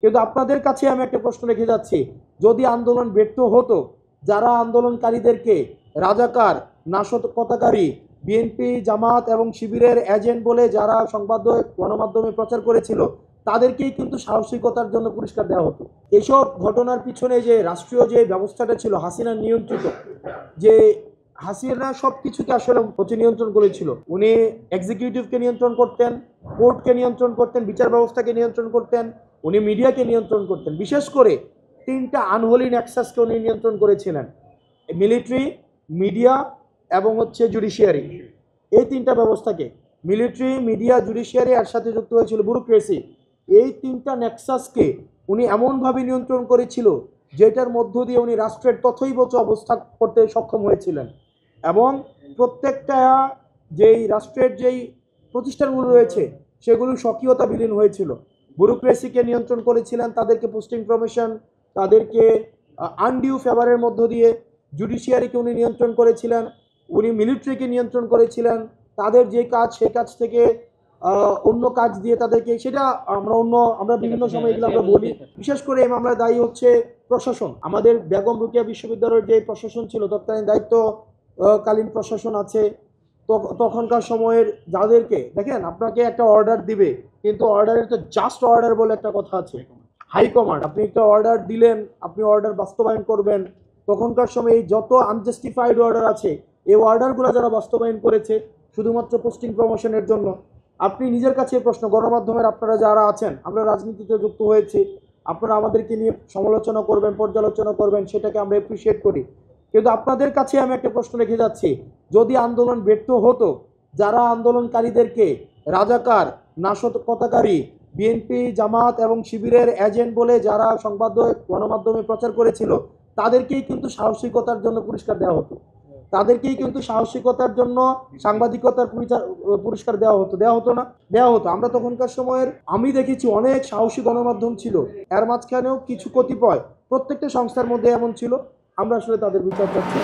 কিন্তু আপনাদের কাছে আমি একটা প্রশ্ন রেখে যাচ্ছি, যদি আন্দোলন ব্যর্থ হতো, যারা আন্দোলনকারীদেরকে রাজাকার, নাশকতাকারী, বিএনপি, জামাত এবং শিবিরের এজেন্ট বলে যারা সংবাদ গণমাধ্যমে প্রচার করেছিল, তাদেরকেই কিন্তু সাহসিকতার জন্য পুরস্কার দেওয়া হতো। এসব ঘটনার পিছনে যে রাষ্ট্রীয় যে ব্যবস্থাটা ছিল হাসিনা নিয়ন্ত্রিত, যে হাসিনা সব কিছুকে আসলে নিয়ন্ত্রণ করেছিল। উনি এক্সিকিউটিভকে নিয়ন্ত্রণ করতেন, কোর্টকে নিয়ন্ত্রণ করতেন, বিচার ব্যবস্থাকে নিয়ন্ত্রণ করতেন, উনি মিডিয়াকে নিয়ন্ত্রণ করতেন। বিশেষ করে তিনটা আনহোলি নেক্সাসকে উনি নিয়ন্ত্রণ করেছিলেন: মিলিটারি, মিডিয়া এবং জুডিশিয়ারি। এই তিনটা ব্যবস্থাকে, মিলিটারি, মিডিয়া, জুডিশিয়ারি, এর সাথে যুক্ত হয়েছিল ব্যুরোক্রেসি। এই তিনটা নেক্সাসকে উনি এমনভাবে নিয়ন্ত্রণ করেছিল যেটার মধ্য দিয়ে উনি রাষ্ট্রের তথৈবচ অবস্থা করতে সক্ষম হয়েছিলেন। এবং প্রত্যেকটা যেই রাষ্ট্রের যেই প্রতিষ্ঠানগুলো রয়েছে সেগুলো স্বকীয়তা বিলীন হয়েছিল। ব্যুরোক্রেসিকে নিয়ন্ত্রণ করেছিলেন, তাদেরকে পোস্টিং প্রমোশন, তাদেরকে আনডিউ ফেভারের মধ্য দিয়ে। জুডিশিয়ারিকে উনি নিয়ন্ত্রণ করেছিলেন, উনি মিলিটারিকে নিয়ন্ত্রণ করেছিলেন, তাদের যে কাজ সে কাজ থেকে অন্য কাজ দিয়ে তাদেরকে, সেটা আমরা বিভিন্ন সময় এগুলো আমরা বলি। বিশেষ করে এই মামলায় দায়ী হচ্ছে প্রশাসন। আমাদের বেগম রোকেয়া বিশ্ববিদ্যালয়ের যে প্রশাসন ছিল, তৎকালীন দায়িত্বকালীন প্রশাসন আছে, তখনকার সময়ের যাদেরকে দেখেন, আপনাকে একটা অর্ডার দিবে, কিন্তু অর্ডারের তো জাস্ট অর্ডার বলে একটা কথা আছে, হাইকমান্ড। আপনি একটা অর্ডার দিলেন, আপনি অর্ডার বাস্তবায়ন করবেন। তখনকার সময়ে যত আনজাস্টিফাইড অর্ডার আছে, এই অর্ডারগুলো যারা বাস্তবায়ন করেছে শুধুমাত্র পোস্টিং প্রমোশনের জন্য। আপনি নিজের কাছে প্রশ্ন, গণমাধ্যমের আপনারা যারা আছেন, আমরা রাজনীতিতে যুক্ত হয়েছি, আপনারা আমাদেরকে নিয়ে সমালোচনা করবেন, পর্যালোচনা করবেন, সেটাকে আমরা অ্যাপ্রিসিয়েট করি। কিন্তু আপনাদের কাছে আমি একটা প্রশ্ন রেখে যাচ্ছি, যদি আন্দোলন ব্যর্থ হতো, যারা আন্দোলনকারীদেরকে রাজাকার, নাশকতাকারী, বিএনপি, জামাত এবং শিবিরের এজেন্ট বলে যারা সংবাদ গণমাধ্যমে প্রচার করেছিল, তাদেরকেই কিন্তু সাহসিকতার জন্য পুরস্কার দেওয়া হতো। তাদেরকেই কিন্তু সাহসিকতার জন্য সাংবাদিকতার পুরস্কার দেওয়া হতো না? দেওয়া হতো। আমরা তখনকার সময়ের আমি দেখেছি অনেক সাহসী গণমাধ্যম ছিল, এর মাঝখানেও কিছু কতিপয় প্রত্যেকটা সংস্থার মধ্যে এমন ছিল। আমরা আসলে তাদের বিচার চাচ্ছি।